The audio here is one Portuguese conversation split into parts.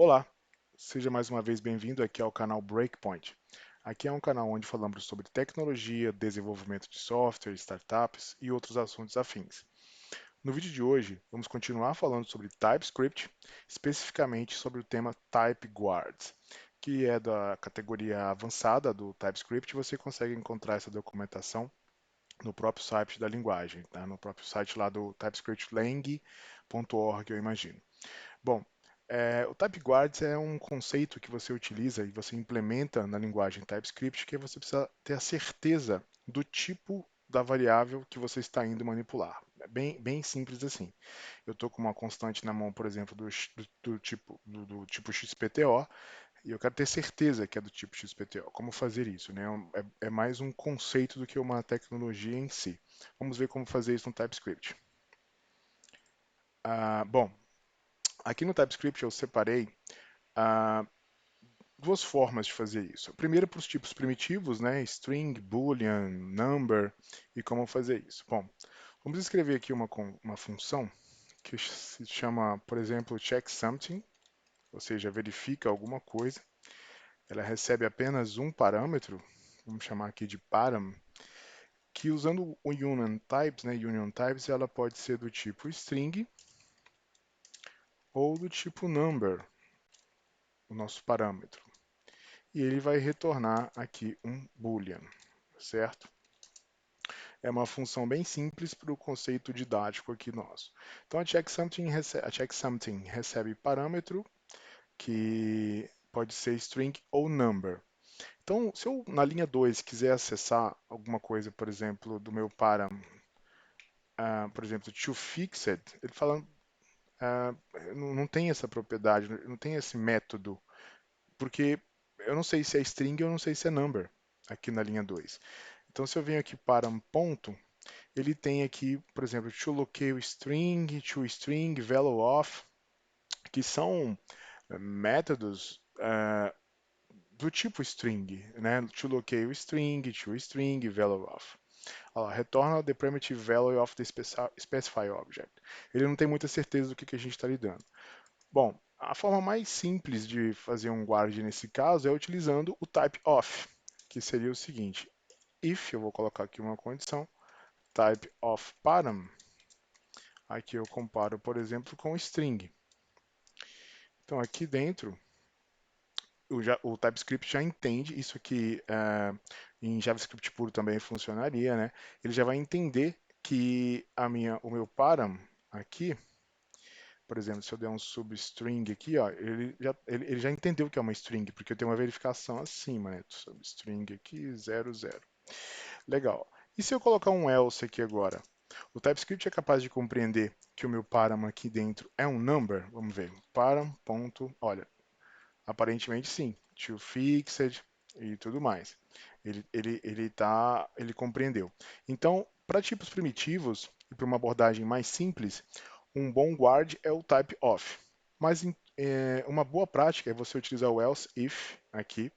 Olá, seja mais uma vez bem-vindo aqui ao canal Breakpoint. Aqui é um canal onde falamos sobre tecnologia, desenvolvimento de software, startups e outros assuntos afins. No vídeo de hoje, vamos continuar falando sobre TypeScript, especificamente sobre o tema Type Guards, que é da categoria avançada do TypeScript. Você consegue encontrar essa documentação no próprio site da linguagem, tá? No próprio site lá do typescriptlang.org, eu imagino. Bom, o Type Guards é um conceito que você utiliza e você implementa na linguagem TypeScript, que você precisa ter a certeza do tipo da variável que você está indo manipular. É bem simples assim. Eu estou com uma constante na mão, por exemplo, do tipo XPTO, e eu quero ter certeza que é do tipo XPTO. Como fazer isso, né? É mais um conceito do que uma tecnologia em si. Vamos ver como fazer isso no TypeScript. Bom, aqui no TypeScript eu separei ah, duas formas de fazer isso. A primeira para os tipos primitivos, né? String, boolean, number, e como fazer isso. Bom, vamos escrever aqui uma função que se chama, por exemplo, checkSomething, ou seja, verifica alguma coisa. Ela recebe apenas um parâmetro, vamos chamar aqui de param, que usando o union types, ela pode ser do tipo string ou do tipo number, o nosso parâmetro. E ele vai retornar aqui um boolean, certo? É uma função bem simples para o conceito didático aqui nosso. Então a checkSomething recebe parâmetro que pode ser string ou number. Então, se eu na linha 2 quiser acessar alguma coisa, por exemplo, do meu param, por exemplo, toFixed, ele fala, não tem essa propriedade, não tem esse método, porque eu não sei se é string ou não sei se é number aqui na linha 2. Então, se eu venho aqui para um ponto, ele tem aqui, por exemplo, toString, value_of, que são métodos do tipo string, né? toString, value_of. Retorna the primitive value of the specify object. Ele não tem muita certeza do que a gente está lidando. Bom, a forma mais simples de fazer um guard nesse caso é utilizando o type of, que seria o seguinte: if, eu vou colocar aqui uma condição, type of param, aqui eu comparo, por exemplo, com string. Então aqui dentro, o TypeScript já entende, isso aqui em JavaScript puro também funcionaria, né? Ele já vai entender que o meu param aqui, por exemplo, se eu der um substring aqui, ó, ele já entendeu que é uma string, porque eu tenho uma verificação acima, né? Substring aqui, 00. Legal. E se eu colocar um else aqui agora? O TypeScript é capaz de compreender que o meu param aqui dentro é um number? Vamos ver. Param. Olha, aparentemente sim. ToFixed e tudo mais. Ele compreendeu. Então, para tipos primitivos e para uma abordagem mais simples, um bom guard é o type of. Mas uma boa prática é você utilizar o else if aqui,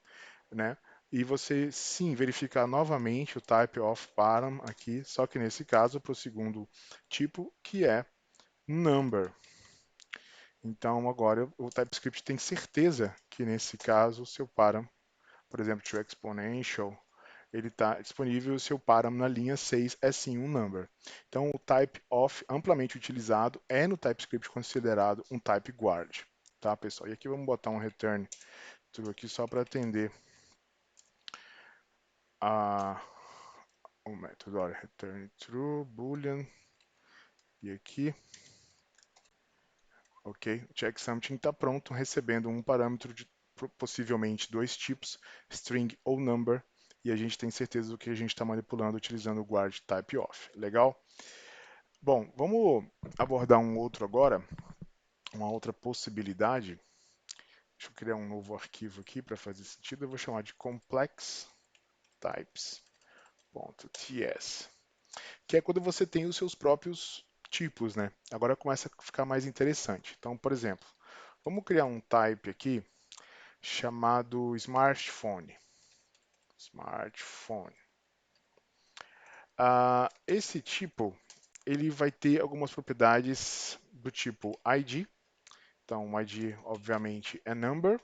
né? E você sim verificar novamente o type of param aqui, só que nesse caso para o segundo tipo, que é number. Então agora o TypeScript tem certeza que nesse caso o seu param, por exemplo, to exponential, ele está disponível, o seu param na linha 6 é sim um number. Então o type of amplamente utilizado é no TypeScript considerado um type guard, tá, pessoal? E aqui vamos botar um return true aqui só para atender a o método, olha, return true, boolean, e aqui, ok, o checkSomething está pronto, recebendo um parâmetro de possivelmente dois tipos, string ou number, e a gente tem certeza do que a gente está manipulando utilizando o guard type of. Legal? Bom, vamos abordar um outro agora, uma outra possibilidade. Deixa eu criar um novo arquivo aqui para fazer sentido. Eu vou chamar de complex types.ts, que é quando você tem os seus próprios tipos, né? Agora começa a ficar mais interessante. Então, por exemplo, vamos criar um type aqui chamado smartphone. Smartphone. Esse tipo, ele vai ter algumas propriedades do tipo ID, Então, o ID, obviamente, é number.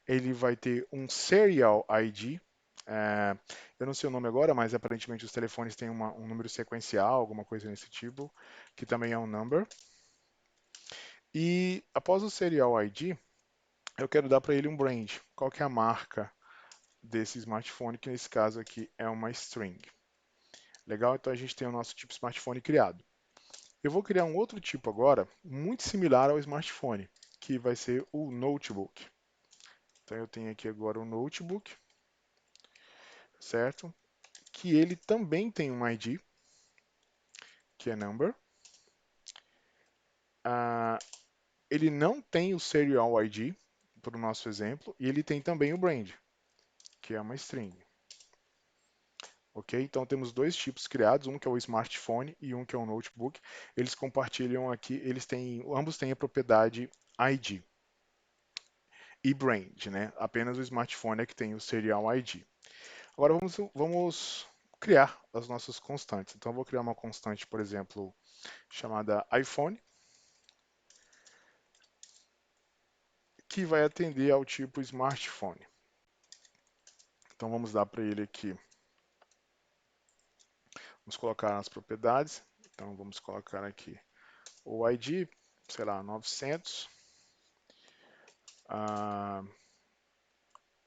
Ele vai ter um serial ID. É, eu não sei o nome agora, mas aparentemente os telefones têm um número sequencial, alguma coisa nesse tipo, que também é um number. E após o serial ID, eu quero dar para ele um brand. Qual que é a marca desse smartphone, que nesse caso aqui é uma string. Legal? Então a gente tem o nosso tipo smartphone criado. Eu vou criar um outro tipo agora, muito similar ao smartphone, que vai ser o notebook. Então eu tenho aqui agora o notebook, certo? Que ele também tem um ID, que é number. Ah, ele não tem o serial ID, para o nosso exemplo, e ele tem também o brand, que é uma string. Ok? Então temos dois tipos criados, um que é o smartphone e um que é o notebook. Eles compartilham aqui, ambos têm a propriedade ID e brand, né? Apenas o smartphone é que tem o serial ID. Agora vamos criar as nossas constantes. Então eu vou criar uma constante, por exemplo, chamada iPhone, que vai atender ao tipo smartphone. Então vamos dar para ele aqui, vamos colocar as propriedades. Então vamos colocar aqui o ID, sei lá, 900,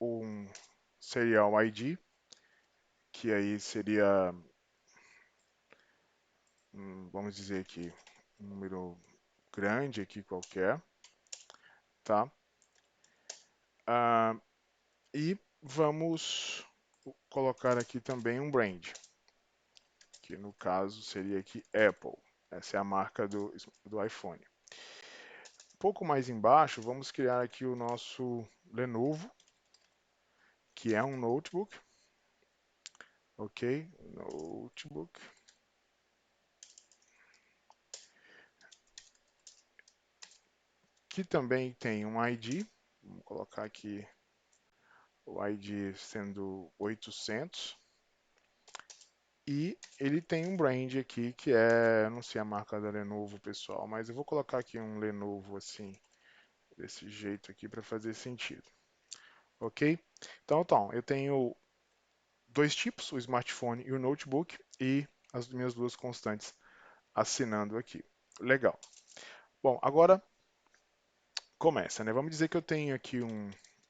um serial ID, que aí seria, vamos dizer aqui, um número grande aqui qualquer, tá? Ah, e vamos colocar aqui também um brand, que no caso seria aqui Apple. Essa é a marca do iPhone. Um pouco mais embaixo, vamos criar aqui o nosso Lenovo, que é um notebook, ok? Notebook, que também tem um ID. Vamos colocar aqui o ID sendo 800. E ele tem um brand aqui que é, não sei a marca da Lenovo, pessoal, mas eu vou colocar aqui um Lenovo assim, desse jeito aqui para fazer sentido. Ok? Então, eu tenho dois tipos, o smartphone e o notebook, e as minhas duas constantes assinando aqui. Legal. Bom, agora começa, né? Vamos dizer que eu tenho aqui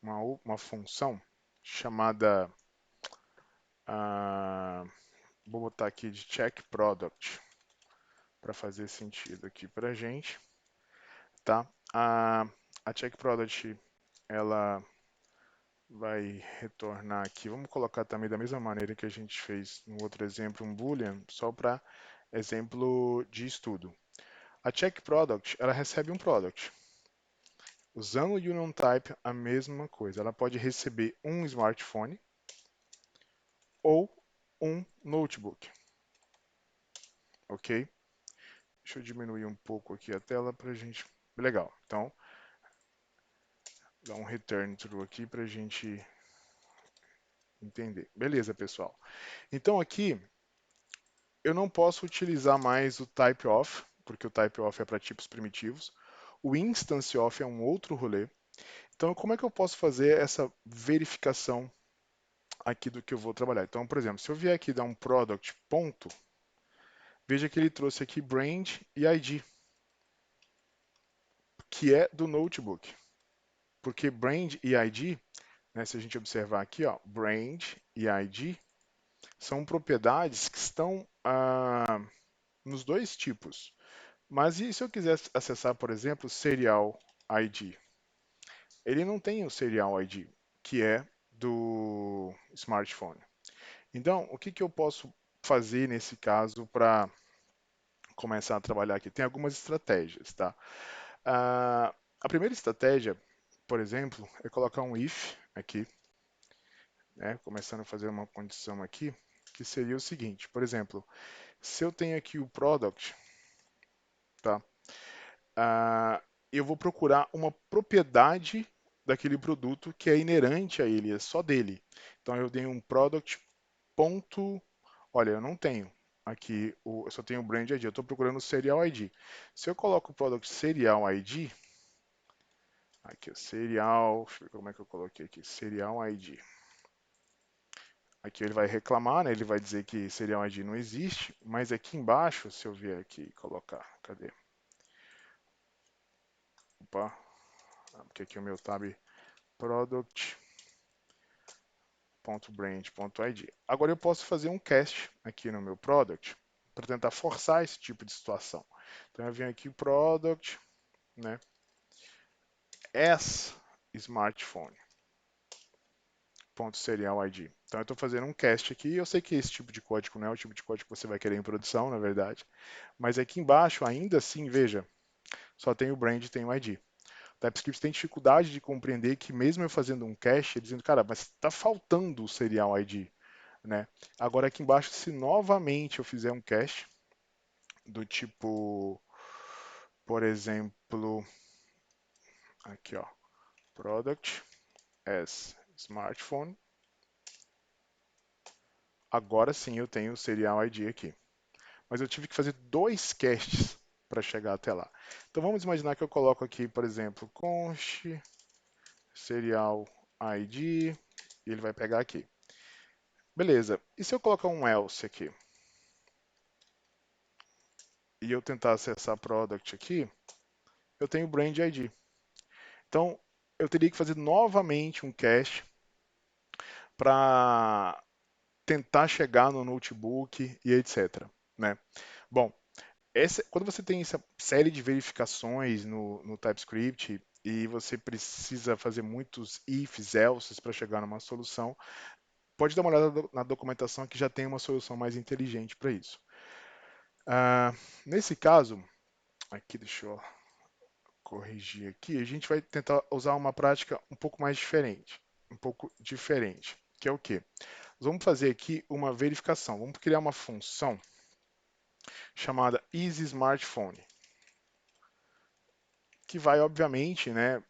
uma função chamada, ah, vou botar aqui de check product, para fazer sentido aqui para a gente, tá? A check product, ela vai retornar aqui. Vamos colocar também da mesma maneira que a gente fez no outro exemplo, um boolean, só para exemplo de estudo. A check product, ela recebe um product. Usando o union type, a mesma coisa. Ela pode receber um smartphone ou um notebook, ok? Deixa eu diminuir um pouco aqui a tela para a gente. Legal. Então, dá um return true aqui para a gente entender. Beleza, pessoal. Então aqui eu não posso utilizar mais o type of, porque o type of é para tipos primitivos. O instance of é um outro rolê. Então, como é que eu posso fazer essa verificação aqui do que eu vou trabalhar? Então, por exemplo, se eu vier aqui dar um product ponto, veja que ele trouxe aqui brand e ID, que é do notebook. Porque brand e ID, né, se a gente observar aqui, ó, brand e ID são propriedades que estão nos dois tipos. Mas e se eu quiser acessar, por exemplo, Serial ID? Ele não tem o Serial ID, que é do smartphone. Então, o que eu posso fazer nesse caso para começar a trabalhar aqui? Tem algumas estratégias, tá? A primeira estratégia, por exemplo, é colocar um if aqui, né? Começando a fazer uma condição aqui, que seria o seguinte, por exemplo, se eu tenho aqui o product, tá? Eu vou procurar uma propriedade daquele produto que é inerente a ele, é só dele. Então eu dei um product ponto, olha, eu não tenho aqui, eu só tenho o brand ID, eu estou procurando o serial ID. Se eu coloco o product serial ID, Aqui, o serial, deixa eu ver como é que eu coloquei aqui, serial ID. Aqui ele vai reclamar, né? Ele vai dizer que serial ID não existe, mas aqui embaixo, se eu vier aqui e colocar, cadê? Opa, porque aqui o meu tab product.brand.id. Agora eu posso fazer um cast aqui no meu product para tentar forçar esse tipo de situação. Então eu venho aqui product, né? As smartphone. .serial ID. Então eu estou fazendo um cast aqui. Eu sei que esse tipo de código não é o tipo de código que você vai querer em produção, na verdade. Mas aqui embaixo, ainda assim, veja, só tem o brand e tem o ID. O TypeScript tem dificuldade de compreender que mesmo eu fazendo um cache, ele dizendo, cara, mas está faltando o serial ID, né? Agora aqui embaixo, se novamente eu fizer um cache do tipo, por exemplo, aqui ó, product as smartphone, agora sim eu tenho o serial ID aqui. Mas eu tive que fazer dois caches para chegar até lá. Então vamos imaginar que eu coloco aqui, por exemplo, const serial ID e ele vai pegar aqui. Beleza. E se eu colocar um else aqui e eu tentar acessar product aqui, eu tenho brand ID. Então eu teria que fazer novamente um cache para tentar chegar no notebook e etc, né? Bom, quando você tem essa série de verificações no TypeScript e você precisa fazer muitos ifs, elses para chegar numa solução, pode dar uma olhada na documentação que já tem uma solução mais inteligente para isso. Nesse caso, aqui deixa eu corrigir aqui, a gente vai tentar usar uma prática um pouco mais diferente, que é o quê? Nós vamos fazer aqui uma verificação, vamos criar uma função chamada isSmartphone, que vai, obviamente, né,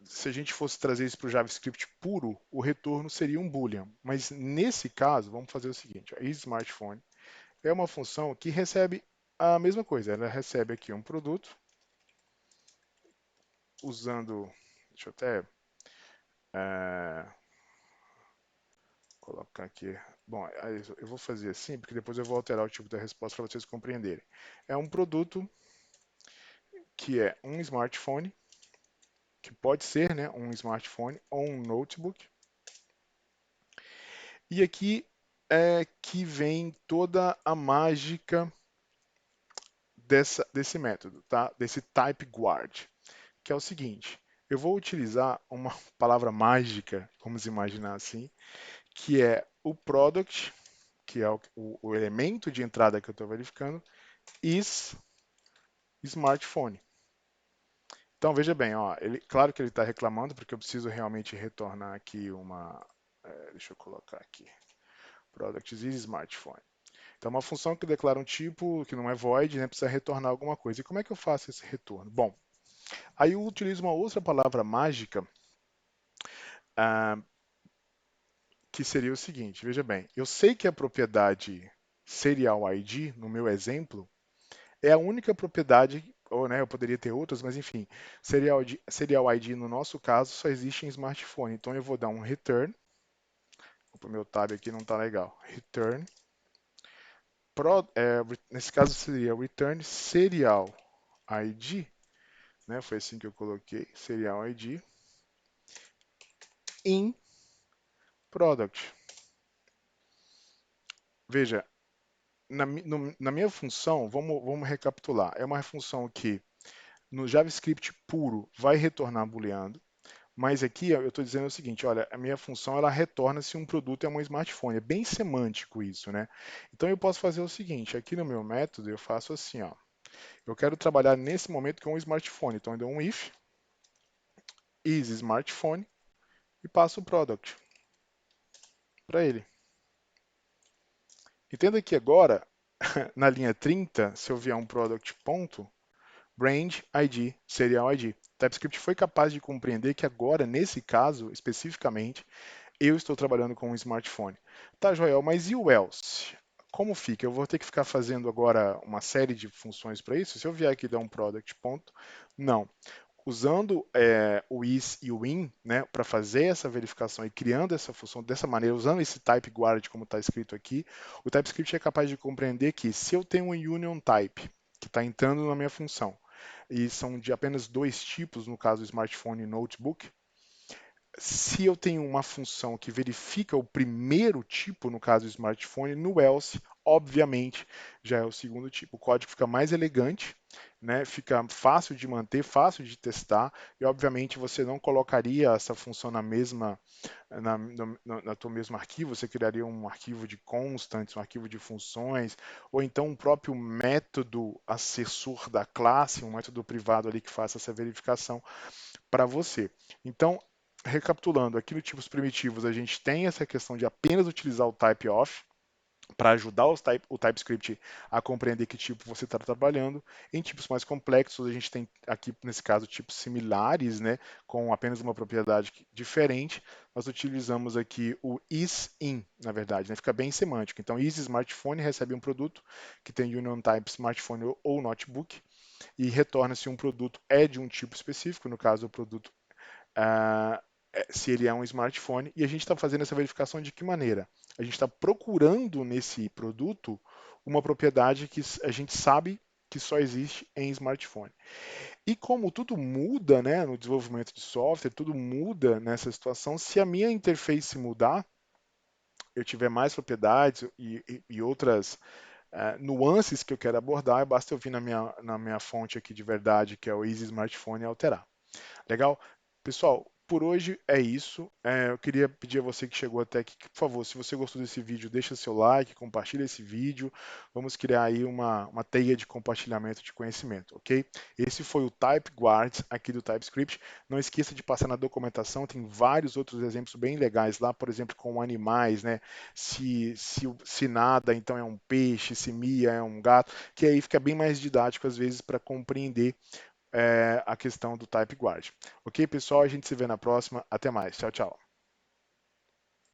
se a gente fosse trazer isso para o JavaScript puro, o retorno seria um boolean. Mas nesse caso, vamos fazer o seguinte: a isSmartphone é uma função que recebe a mesma coisa. Ela recebe aqui um produto usando, deixa eu até colocar aqui. Bom, eu vou fazer assim, porque depois eu vou alterar o tipo da resposta para vocês compreenderem. É um produto que é um smartphone, que pode ser, né, um smartphone ou um notebook. E aqui é que vem toda a mágica desse método, tá? Desse type guard, que é o seguinte: eu vou utilizar uma palavra mágica, vamos imaginar assim, que é o product, que é o elemento de entrada que eu estou verificando, is smartphone. Então veja bem, ó, claro que ele está reclamando porque eu preciso realmente retornar aqui deixa eu colocar aqui, product is smartphone. Então, uma função que declara um tipo que não é void, né, precisa retornar alguma coisa. E como é que eu faço esse retorno? Bom, aí eu utilizo uma outra palavra mágica, ah, que seria o seguinte: veja bem, eu sei que a propriedade serial ID, no meu exemplo, é a única propriedade, ou né, eu poderia ter outras, mas enfim, serial ID no nosso caso só existe em smartphone. Então eu vou dar um return, o meu tab aqui não está legal, return, nesse caso seria return serial ID, né? Foi assim que eu coloquei, serial ID in product. Veja, na minha função, vamos recapitular. É uma função que no JavaScript puro vai retornar booleano, mas aqui eu estou dizendo o seguinte: olha, a minha função ela retorna se um produto é um smartphone. É bem semântico isso, né? Então eu posso fazer o seguinte: aqui no meu método eu faço assim, ó. Eu quero trabalhar nesse momento com um smartphone, então eu dou um if is smartphone e passo o product para ele. Entenda que agora, na linha 30, se eu vier um product ponto, brand ID, serial ID. TypeScript foi capaz de compreender que agora, nesse caso especificamente, eu estou trabalhando com um smartphone. Tá, Joel, mas e o else? Como fica? Eu vou ter que ficar fazendo agora uma série de funções para isso? Se eu vier aqui e dar um product ponto, não. usando o is e o in, né, para fazer essa verificação e criando essa função dessa maneira, usando esse type guard como está escrito aqui, o TypeScript é capaz de compreender que se eu tenho um union type que está entrando na minha função e são de apenas dois tipos, no caso smartphone e notebook, se eu tenho uma função que verifica o primeiro tipo, no caso do smartphone, no else, obviamente, já é o segundo tipo. O código fica mais elegante, né? Fica fácil de manter, fácil de testar, e obviamente você não colocaria essa função na mesma, na tua mesmo arquivo, você criaria um arquivo de constants, um arquivo de funções, ou então um próprio método assessor da classe, um método privado ali que faça essa verificação para você. Então, recapitulando, aqui no tipos primitivos a gente tem essa questão de apenas utilizar o type of para ajudar o TypeScript a compreender que tipo você está trabalhando. Em tipos mais complexos, a gente tem aqui, nesse caso, tipos similares, né, com apenas uma propriedade diferente. Nós utilizamos aqui o is-in, na verdade, né, fica bem semântico. Então, is smartphone recebe um produto que tem union type smartphone ou notebook e retorna-se um produto de um tipo específico, no caso, o produto ah, se ele é um smartphone, e a gente está fazendo essa verificação de que maneira? A gente está procurando nesse produto uma propriedade que a gente sabe que só existe em smartphone. E como tudo muda, né, no desenvolvimento de software, tudo muda nessa situação, se a minha interface mudar, eu tiver mais propriedades e outras nuances que eu quero abordar, basta eu vir na minha fonte aqui de verdade, que é o Easy Smartphone, e alterar. Legal? Pessoal, por hoje é isso. Eu queria pedir a você que chegou até aqui, que, por favor, se você gostou desse vídeo, deixa seu like, compartilha esse vídeo. Vamos criar aí uma teia de compartilhamento de conhecimento, ok? Esse foi o Type Guard aqui do TypeScript. Não esqueça de passar na documentação, tem vários outros exemplos bem legais lá, por exemplo, com animais, né? Se nada, então é um peixe, se mia, é um gato, que aí fica bem mais didático às vezes para compreender a questão do type guard. Ok, pessoal? A gente se vê na próxima. Até mais. Tchau, tchau.